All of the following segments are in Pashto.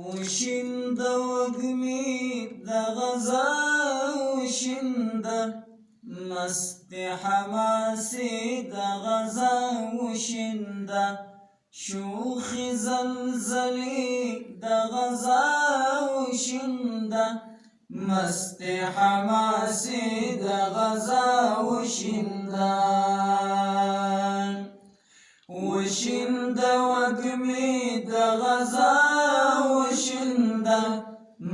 وشنده وږمې د غزا وشنده مست حماسې د غزا وشنده شوخې زلزلې د غزا وشنده مست حماسې د غزا وشنده وشنده وږمې د غزا وشنده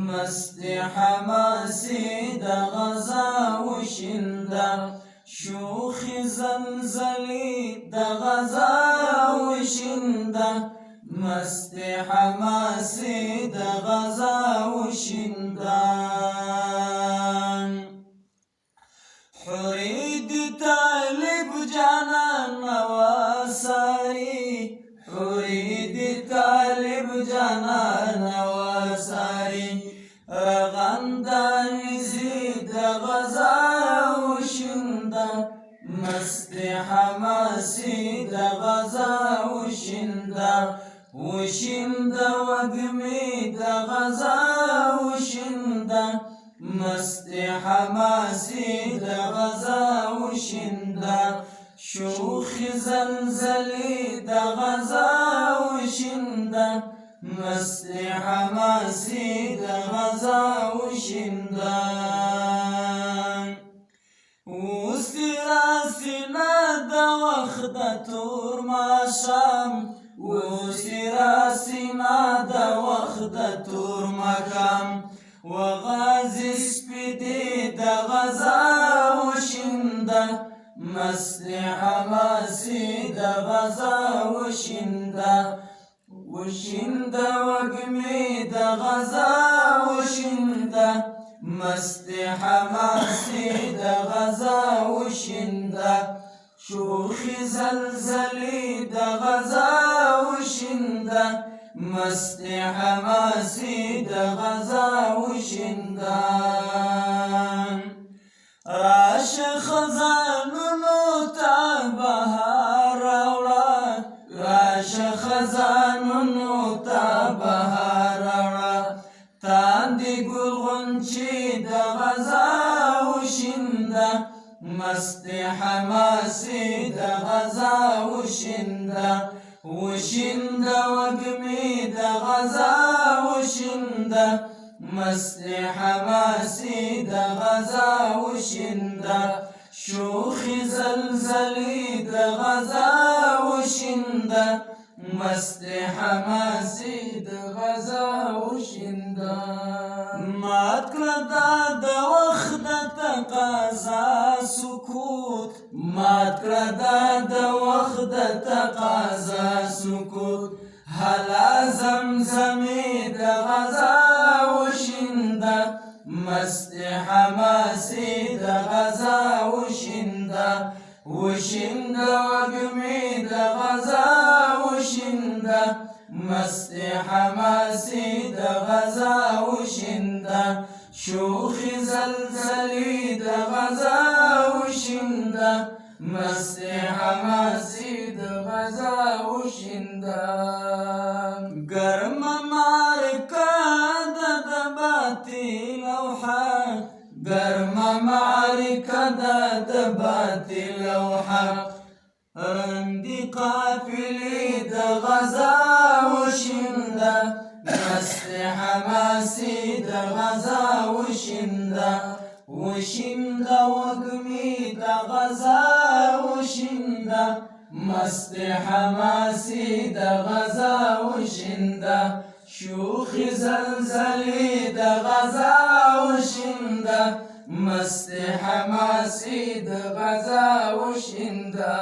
مست حماسې د غزا وشنده شوخې زلزلې د غزا وشنده مست حماسې د غزا وشنده حورې د طالب جانان واساري حورې د طالب جانان واساري رغندانې زی د غزا وشنده مست حماسې د غزا وشنده وشنده وږمې د غزا وشنده مست حماسې د غزا وشنده شوخې زلزلې د غزا وشنده مست حماسې د غزا وشنده اوس دې راسي نه د وخت د تور ماښام اوس دې راسي نه د وخت د تور ماښام وغازي سپي دې د غزا وشنده مست حماسې د غزا وشنده وشنده وږمې د غزا وشنده مست حماسې د غزا وشنده شوخې زلزلې د غزا وشنده مست حماسې د غزا وشنده راشه خزانونو ته بهار راوړه راشه خزانونو ته بهار راوړه تاندې ګل غونچې د غزا وشنده مست حماسې د غزا وشنده وشنده وږمې د غزا وشنده مست حماسې د غزا وشنده شوخې زلزلې د غزا وشنده مست حماسې د غزا وشنده مات کړه دا د وخت د تقاضا سکوت مات کړه دا د وخت د تقاضا سکوت هلا زمزمې د غزا وشنده مست حماسې د غزا وشنده وشنده وږمې د غزا وشنده مست حماسې د غزا وشنده شوخې زلزلې د غزا وشنده مست حماسې د غزا وشنده ګرمه معرکه ده د باطل او حق ګرمه معرکه ده د باطل او حق رندې قافلې د غزا وشنده مست حماسې د غزا وشنده وشنده وږمې د غزا وشنده مست حماسې د غزا وشنده شوخې زلزلې د غزا وشنده مست حماسې د غزا وشنده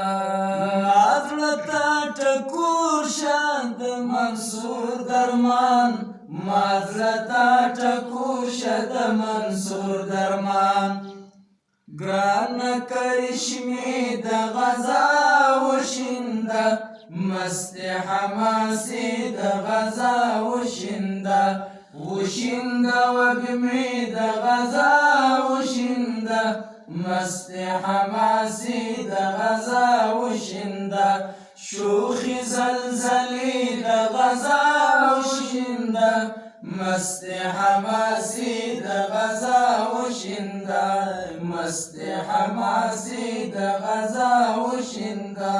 زړه ته ټکور شه د منصور درمان ما زړه ته ټکور شه د منصور درمان ګرانه کرشمې د غزا وشنده مست حماسې د غزا وشنده وشنده وږمې د غزا وشنده مست حماسې د غزا وشنده شوخی زلزلی د غزا وشینده مست حماسی د غزا وشینده مست حماسی د غزا وشینده